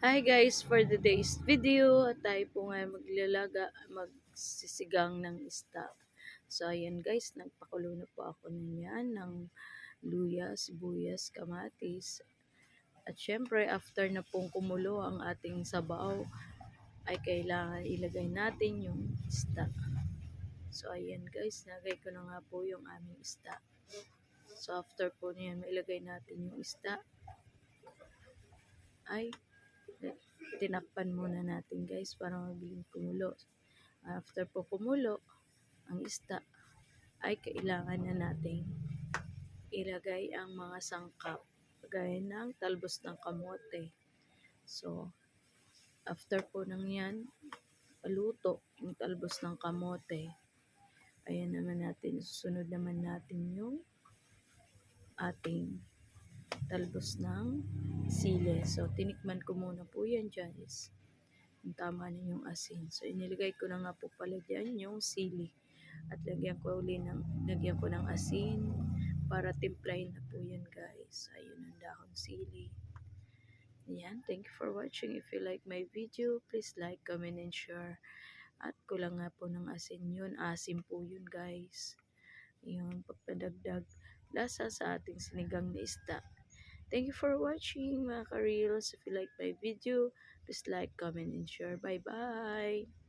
Hi guys, for today's video, tayo po ngayon magsisigang ng isda. So ayan guys, nagpakulo na po ako niyan ng luya, sibuyas, kamatis. At syempre, after na pong kumulo ang ating sabaw, ay kailangan ilagay natin yung isda. So ayan guys, nagay ko na nga po yung aming isda. So after po niyan, mailagay natin yung isda, ay tinakpan muna natin guys para mabiling kumulo. After po kumulo ang isda, ay kailangan na nating ilagay ang mga sangkap gaya ng talbos ng kamote. So after po nang yan paluto yung talbos ng kamote, ayan naman natin, susunod naman natin yung ating talbos ng sili. So tinikman ko muna po yan guys, kung tama na yung asin. So inilagay ko na nga po pala dyan yung sili at lagyan ko ng asin para timplahin na po yan guys. Ayun ang dahon sili. Ayan, thank you for watching. If you like my video, please like, comment, and share. At kulang nga po ng asin yun. Asim po yun guys. Yung pagpadagdag lasa sa ating sinigang na isda. Thank you for watching mga ka-reels. If you like my video, please like, comment, and share. Bye-bye!